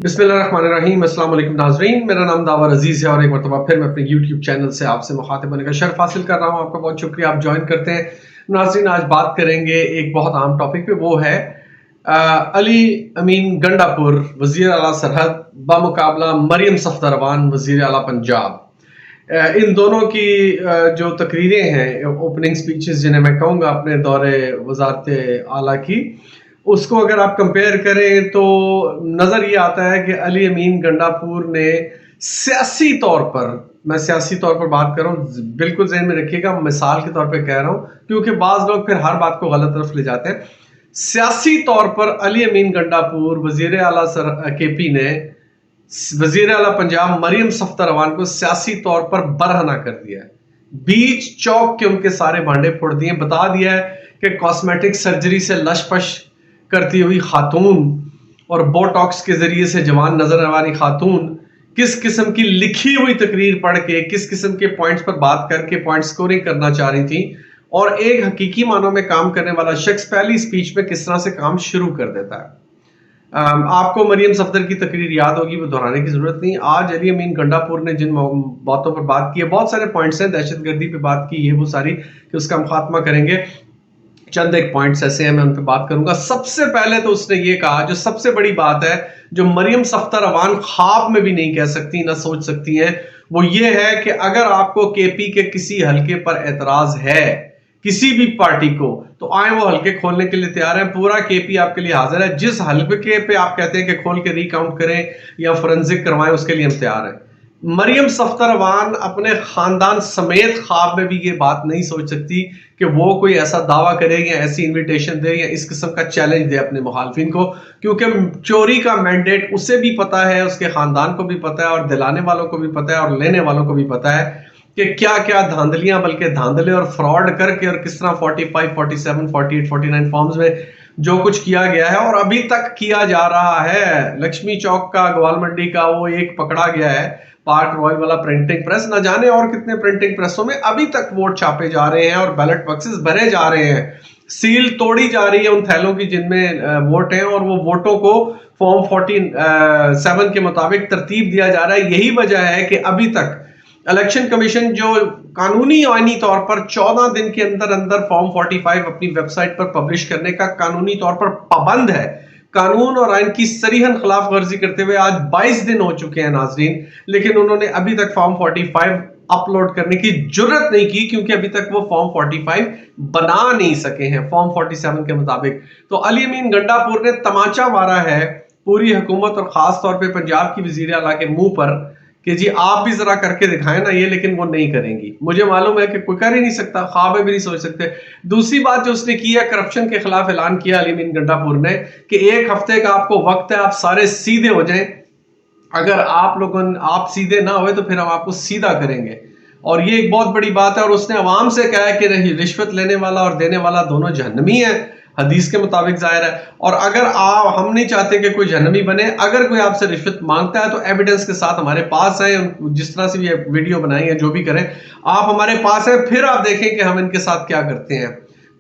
बिस्मिल्लाहिर्रहमानिर्रहीम। अस्सलाम वालेकुम नाज़रीन, मेरा नाम दावर अजीज़ है और एक मरतबा फिर मैं अपने यूट्यूब चैनल से आपसे मुखातिब बनने का शर्फ हासिल कर रहा हूँ। आपका बहुत शुक्रिया, आप ज्वाइन करते हैं। नाज़रीन, आज बात करेंगे एक बहुत आम टॉपिक पे, वो है अली अमीन गंडापुर वज़ीर आला सरहद बामुकाबला मरियम सफ़दरवान वज़ीर आला पंजाब। इन दोनों की जो तकरीरें हैं, ओपनिंग स्पीचेस जिन्हें मैं कहूँगा अपने दौरे वजारत आला की, उसको अगर आप कंपेयर करें तो नज़र ये आता है कि अली अमीन गंडापुर ने सियासी तौर पर, मैं सियासी तौर पर बात कर रहा हूँ, बिल्कुल ज़हन में रखिएगा, मिसाल के तौर पे कह रहा हूँ क्योंकि बाज़ लोग फिर हर बात को गलत तरफ ले जाते हैं। सियासी तौर पर अली अमीन गंडापुर वज़ीर आला केपी ने वज़ीर आला पंजाब मरियम सफ़दरवान को सियासी तौर पर बरहना कर दिया है। बीच चौक के उनके सारे भांडे फोड़ दिए, बता दिया है कि कॉस्मेटिक सर्जरी से लशपश करती हुई खातून और बोटॉक्स के जरिए से जवान नजर आने वाली खातून किस किस्म की लिखी हुई तकरीर पढ़ के, किस किस्म के पॉइंट्स पर बात करके पॉइंट स्कोरिंग करना चाह रही थी, और एक हकीकी मानों में काम करने वाला शख्स पहली स्पीच में किस तरह से काम शुरू कर देता है। आपको मरियम सफदर की तकरीर याद होगी, वो दोहराने की जरूरत नहीं। आज अली अमीन गंडापुर ने जिन बातों पर बात की है, बहुत सारे पॉइंट्स हैं, दहशतगर्दी पे बात की है वो सारी, कि उसका हम खात्मा करेंगे। चंद एक पॉइंट्स ऐसे हैं, मैं उन पर बात करूंगा। सबसे पहले तो उसने ये कहा, जो सबसे बड़ी बात है, जो मरियम सफ़दरवान ख्वाब में भी नहीं कह सकती, ना सोच सकती हैं, वो ये है कि अगर आपको केपी के किसी हलके पर एतराज है, किसी भी पार्टी को, तो आए वो हलके खोलने के लिए तैयार है। पूरा केपी आपके लिए हाजिर है। जिस हलके पे आप कहते हैं कि खोल के रिकाउंट करें या फोरेंसिक करवाएं, उसके लिए हम तैयार हैं। मरियम सफ़दरवान अपने खानदान समेत ख्वाब में भी ये बात नहीं सोच सकती कि वो कोई ऐसा दावा करे या ऐसी इनविटेशन दे या इस किस्म का चैलेंज दे अपने मुखालफिन को, क्योंकि चोरी का मैंडेट उसे भी पता है, उसके खानदान को भी पता है, और दिलाने वालों को भी पता है, और लेने वालों को भी पता है कि क्या क्या धांधलियां, बल्कि धांधले और फ्रॉड करके, और किस तरह 45, 47, 48, 49 फॉर्म्स में जो कुछ किया गया है और अभी तक किया जा रहा है। लक्ष्मी चौक का, ग्वाल मंडी का वो एक पकड़ा गया है, पार्क रॉयल वाला प्रिंटिंग प्रेस, न जाने और कितने प्रिंटिंग प्रेसों में अभी तक वोट छापे जा रहे हैं और बैलेट बॉक्सेस भरे जा रहे हैं। सील तोड़ी जा रही है उन थैलों की जिनमें वोट हैं, और वो वोटों को फॉर्म 47 के मुताबिक तरतीब दिया जा रहा है। यही वजह है कि अभी तक इलेक्शन कमीशन, जो कानूनी आईनी तौर पर 14 दिन के अंदर अंदर फॉर्म 45 अपनी वेबसाइट पर पब्लिश करने का कानूनी तौर पर पाबंद है, कानून और आइन की सरीहन खिलाफ वर्जी करते हुए आज 22 दिन हो चुके हैं नाजरीन, लेकिन उन्होंने अभी तक फॉर्म 45 अपलोड करने की जुर्रत नहीं की, क्योंकि अभी तक वो फॉर्म 45 बना नहीं सके हैं फॉर्म 47 के मुताबिक। तो अली अमीन गंडापुर ने तमाचा मारा है पूरी हुकूमत और खास तौर पे पंजाब की वजीर आला के मुंह पर कि जी आप भी जरा करके दिखाएं ना ये, लेकिन वो नहीं करेंगी। मुझे मालूम है कि कोई कर ही नहीं सकता, ख्वाब में भी नहीं सोच सकते। दूसरी बात जो उसने की है, करप्शन के खिलाफ ऐलान किया अली अमीन गंडापुर ने कि 1 हफ्ते का आपको वक्त है, आप सारे सीधे हो जाएं। अगर आप सीधे ना हुए तो फिर हम आपको सीधा करेंगे, और ये एक बहुत बड़ी बात है। और उसने अवाम से कहा है कि रिश्वत लेने वाला और देने वाला दोनों जहन्नमी है, हदीस के मुताबिक जाहिर है। और अगर हम नहीं चाहते कि कोई जहन्नमी बने, अगर कोई आपसे रिश्वत मांगता है तो एविडेंस के साथ हमारे पास है, जिस तरह से भी वीडियो बनाई है, जो भी करें आप हमारे पास है, फिर आप देखें कि हम इनके साथ क्या करते हैं।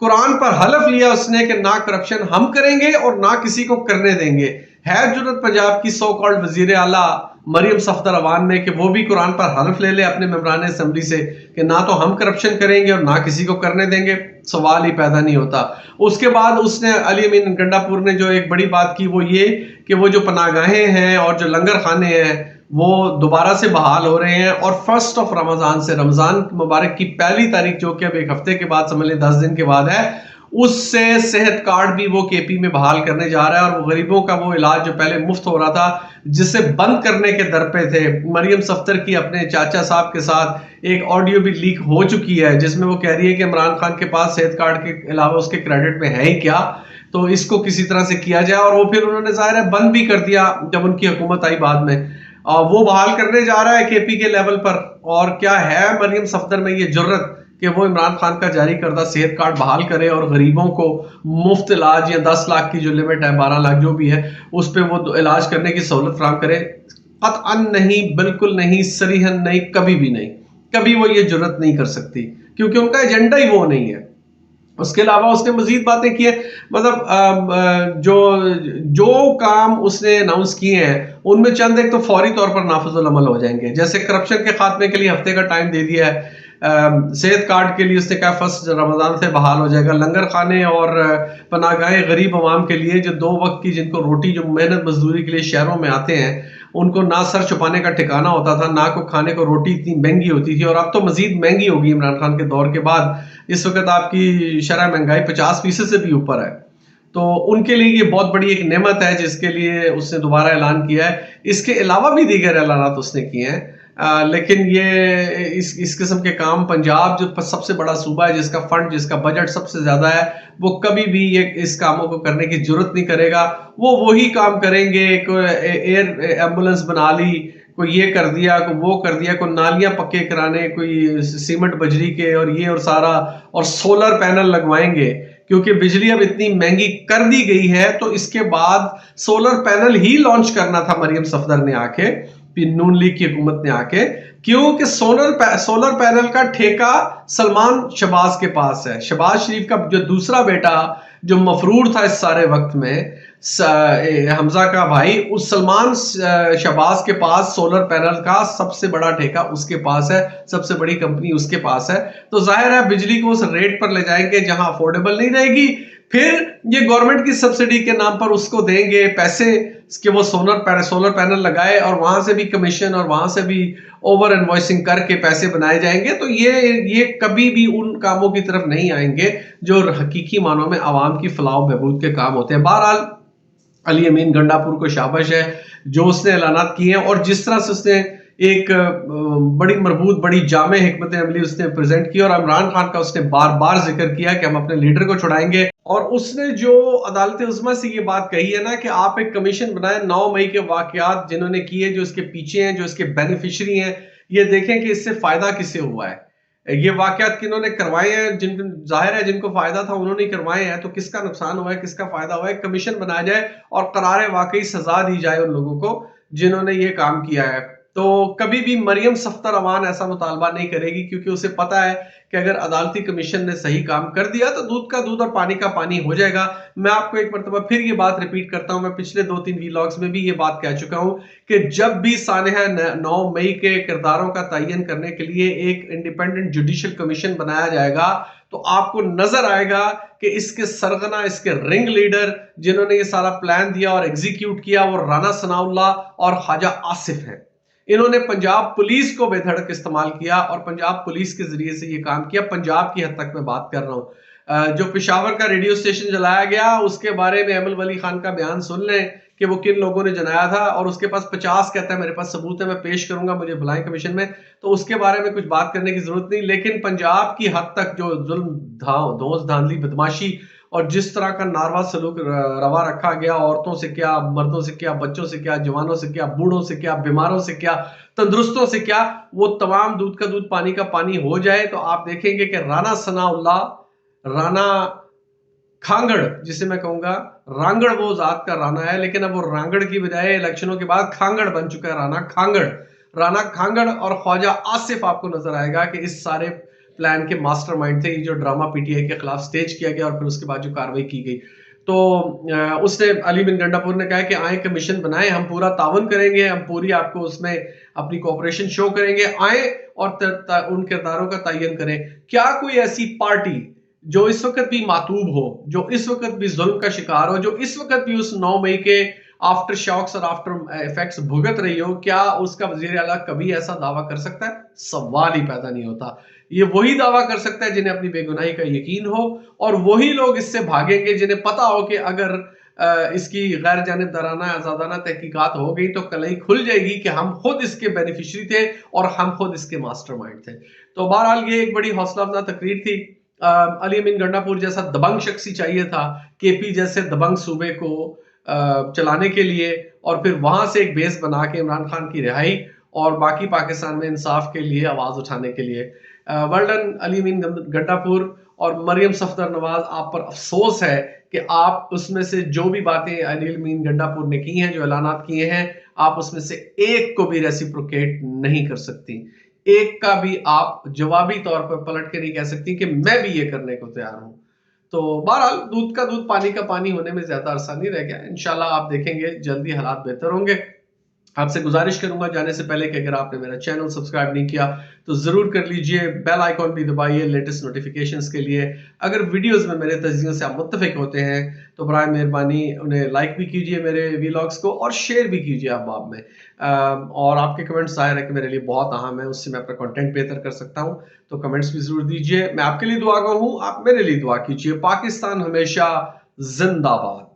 कुरान पर हलफ लिया उसने कि ना करप्शन हम करेंगे और ना किसी को करने देंगे। है जरूरत पंजाब की सो कॉल्ड वजीर आला मरियम सफ़दरवान में कि वो भी कुरान पर हलफ ले ले अपने मेंबरान असेंबली से कि ना तो हम करप्शन करेंगे और ना किसी को करने देंगे? सवाल ही पैदा नहीं होता। उसके बाद उसने अली अमीन गंडापुर ने जो एक बड़ी बात की, वो ये कि वो जो पनागाहें हैं और जो लंगर खाने हैं वो दोबारा से बहाल हो रहे हैं, और 1 रमजान से, रमजान मुबारक की पहली तारीख, जो कि अब 1 हफ्ते के बाद, समझ लें 10 दिन के बाद है, उससे सेहत कार्ड भी वो केपी में बहाल करने जा रहा है। और वो गरीबों का वो इलाज जो पहले मुफ्त हो रहा था, जिसे बंद करने के दर पे थे। मरियम सफ़दर की अपने चाचा साहब के साथ एक ऑडियो भी लीक हो चुकी है, जिसमें वो कह रही है कि इमरान खान के पास सेहत कार्ड के अलावा उसके क्रेडिट में है ही क्या, तो इसको किसी तरह से किया जाए। और वो फिर उन्होंने जाहिर है बंद भी कर दिया जब उनकी हुकूमत आई बाद में। वो बहाल करने जा रहा है केपी के लेवल पर। और क्या है मरियम सफ़दर में ये जुर्रत कि वो इमरान खान का जारी करदा सेहत कार्ड बहाल करे और गरीबों को मुफ्त इलाज, या 10 लाख की जो लिमिट है, 12 लाख जो भी है, उस पर वो इलाज करने की सहूलत फराहम करे? कतअन नहीं, बिल्कुल नहीं, सरीहन नहीं, कभी भी नहीं। कभी वो ये जुर्रत नहीं कर सकती, क्योंकि उनका एजेंडा ही वो नहीं है। उसके अलावा उसने मजीद बातें की है, मतलब जो जो काम उसने अनाउंस किए हैं उनमें चंद एक तो फौरी तौर पर नाफिजुल अमल हो जाएंगे। जैसे करप्शन के खात्मे के लिए हफ्ते का टाइम दे दिया है। सेहत कार्ड के लिए उसने कहा फर्स्ट रमजान से बहाल हो जाएगा। लंगर खाने और पनाहगाहें गरीब आवाम के लिए, जो 2 वक्त की जिनको रोटी, जो मेहनत मजदूरी के लिए शहरों में आते हैं, उनको ना सर छुपाने का ठिकाना होता था, ना को खाने को रोटी इतनी महंगी होती थी, और अब तो मजीद महंगी होगी इमरान खान के दौर के बाद। इस वक्त आपकी शरह महंगाई 50% से भी ऊपर है। तो उनके लिए ये बहुत बड़ी एक नेमत है जिसके लिए उसने दोबारा ऐलान किया है। इसके अलावा भी दीगर ऐलानात उसने किए हैं। लेकिन ये इस किस्म के काम, पंजाब जो सबसे बड़ा सूबा है, जिसका फंड, जिसका बजट सबसे ज्यादा है, वो कभी भी ये इस कामों को करने की जरूरत नहीं करेगा। वो वही काम करेंगे, कोई एयर एम्बुलेंस बना ली, कोई ये कर दिया, कोई वो कर दिया, कोई नालियां पक्के कराने, कोई सीमेंट बजरी के, और ये और सारा, और सोलर पैनल लगवाएंगे, क्योंकि बिजली अब इतनी महंगी कर दी गई है। तो इसके बाद सोलर पैनल ही लॉन्च करना था मरियम सफदर ने आके, नून लीग की हुकूमत ने आके, क्योंकि सोलर पैनल का ठेका सलमान शहबाज के पास है। शहबाज शरीफ का जो दूसरा बेटा, जो मफरूर था इस सारे वक्त में, हमजा का भाई, उस सलमान शहबाज के पास सोलर पैनल का सबसे बड़ा ठेका उसके पास है, सबसे बड़ी कंपनी उसके पास है। तो जाहिर है बिजली को उस रेट पर ले जाएंगे जहां अफोर्डेबल नहीं रहेगी, फिर ये गवर्नमेंट की सब्सिडी के नाम पर उसको देंगे पैसे कि वो सोलर पैनल लगाए, और वहां से भी कमीशन और वहां से भी ओवर इनवॉइसिंग करके पैसे बनाए जाएंगे। तो ये कभी भी उन कामों की तरफ नहीं आएंगे जो हकीकी मानों में आवाम की फलाह बहबूद के काम होते हैं। बहरहाल अली अमीन गंडापुर को शाबाश है जो उसने ऐलानात किए हैं, और जिस तरह से उसने एक बड़ी मरबूत, बड़ी जामे हिकमत अमली उसने प्रेजेंट की, और इमरान खान का उसने बार बार जिक्र किया कि हम अपने लीडर को छुड़ाएंगे। और उसने जो अदालत उज़्मा से ये बात कही है ना कि आप एक कमीशन बनाए 9 मई के वाकयात जिन्होंने किए, जो इसके पीछे हैं, जो इसके बेनिफिशियरी हैं, ये देखें कि इससे फायदा किसे हुआ है, ये वाकयात किन्होंने करवाए हैं, जाहिर है जिनको फायदा था उन्होंने करवाए हैं, तो किसका नुकसान हुआ है, किसका फायदा हुआ है। कमीशन बनाया जाए और करारे वाकई सजा दी जाए उन लोगों को जिन्होंने ये काम किया है। तो कभी भी मरियम सफ्तर अवान ऐसा मुतालबा नहीं करेगी, क्योंकि उसे पता है कि अगर अदालती कमीशन ने सही काम कर दिया तो दूध का दूध और पानी का पानी हो जाएगा। मैं आपको एक मरतबा फिर ये बात रिपीट करता हूं, मैं पिछले 2-3 वीलॉग्स में भी ये बात कह चुका हूं कि जब भी सानहा 9 मई के किरदारों का तयन करने के लिए एक इंडिपेंडेंट जुडिशियल कमीशन बनाया जाएगा, तो आपको नजर आएगा कि इसके सरगना, इसके रिंग लीडर जिन्होंने ये सारा प्लान दिया और एग्जीक्यूट किया, वो राना सनाउल्लाह और ख्वाजा आसिफ है। इन्होंने पंजाब पुलिस को बेधड़क इस्तेमाल किया और पंजाब पुलिस के जरिए से ये काम किया। पंजाब की हद तक मैं बात कर रहा हूं। जो पेशावर का रेडियो स्टेशन जलाया गया, उसके बारे में अमल वली खान का बयान सुन लें कि वो किन लोगों ने जलाया था, और उसके पास 50 कहता है मेरे पास सबूत है, मैं पेश करूंगा, मुझे बुलाएं कमीशन में, तो उसके बारे में कुछ बात करने की जरूरत नहीं। लेकिन पंजाब की हद तक जो जुल्म, धौंस धांधली, बदमाशी और जिस तरह का नारवा सलूक रवा रखा गया, औरतों से क्या, मर्दों से क्या, बच्चों से क्या, जवानों से क्या, बूढ़ों से क्या, बीमारों से क्या, तंदुरुस्तों से क्या, वो तमाम दूध का दूध पानी का पानी हो जाए, तो आप देखेंगे कि राना सनाउल्लाह, राना खांगड़, जिसे मैं कहूंगा रांगड़, वो जात का राना है, लेकिन अब वो रांगड़ की बजाय इलेक्शनों के बाद खांगड़ बन चुका है। राना खांगड़ और ख्वाजा आसिफ आपको नजर आएगा कि इस सारे प्लान के मास्टरमाइंड थे। ये जो ड्रामा पीटीआई के खिलाफ स्टेज किया गया और फिर उसके बाद जो कार्रवाई की गई, तो उसने, अली बिन गंडापुर ने कहा कि आए कमीशन बनाए, हम पूरा तावन करेंगे, हम पूरी आपको उसमें अपनी कोऑपरेशन शो करेंगे, आए और उन किरदारों का तयन करें। क्या कोई ऐसी पार्टी जो इस वक्त भी मातूब हो, जो इस वक्त भी जुल्म का शिकार हो, जो इस वक्त भी उस 9 मई के आफ्टर शॉक्स और आफ्टर इफेक्ट्स भुगत रही हो, क्या उसका वजीर आला कभी ऐसा दावा कर सकता है? सवाल ही पैदा नहीं होता। ये वही दावा कर सकता है जिन्हें अपनी बेगुनाही का यकीन हो, और वही लोग इससे भागेंगे जिन्हें पता हो कि अगर इसकी गैर जानिबदाराना, आजादाना तहकीकात हो गई तो कलई खुल जाएगी कि हम खुद इसके बेनिफिशियरी थे और हम खुद इसके मास्टरमाइंड थे। तो बहरहाल ये एक बड़ी हौसला अफजा तकरीर थी। अली अमीन गंडापुर जैसा दबंग शख्स ही चाहिए था केपी जैसे दबंग सूबे को चलाने के लिए, और फिर वहां से एक बेस बना के इमरान खान की रिहाई और बाकी पाकिस्तान में इंसाफ के लिए आवाज उठाने के लिए। वेल डन अली अमीन गंडापुर और मरियम सफदर नवाज, आप पर अफसोस है कि आप उसमें से जो भी बातें अली अमीन गंडापुर ने की हैं, जो ऐलानात किए हैं, आप उसमें से एक को भी रेसिप्रोकेट नहीं कर सकती, एक का भी आप जवाबी तौर पर पलट के नहीं कह सकती कि मैं भी ये करने को तैयार हूं। तो बहरहाल दूध का दूध पानी का पानी होने में ज्यादा अरसा नहीं रह गया। इंशाल्लाह आप देखेंगे जल्दी हालात बेहतर होंगे। आपसे गुजारिश करूंगा जाने से पहले कि अगर आपने मेरा चैनल सब्सक्राइब नहीं किया तो जरूर कर लीजिए, बेल आइकॉन भी दबाइए लेटेस्ट नोटिफिकेशंस के लिए। अगर वीडियोस में मेरे तज्जियों से आप मुत्तफिक होते हैं तो बराए मेहरबानी उन्हें लाइक भी कीजिए मेरे वीलॉग्स को, और शेयर भी कीजिए अहबाब में। और आपके कमेंट्स ज़ाहिर है कि मेरे लिए बहुत अहम है, उससे मैं अपना कंटेंट बेहतर कर सकता हूं। तो कमेंट्स भी जरूर दीजिए। मैं आपके लिए दुआ गो हूं, आप मेरे लिए दुआ कीजिए। पाकिस्तान हमेशा जिंदाबाद।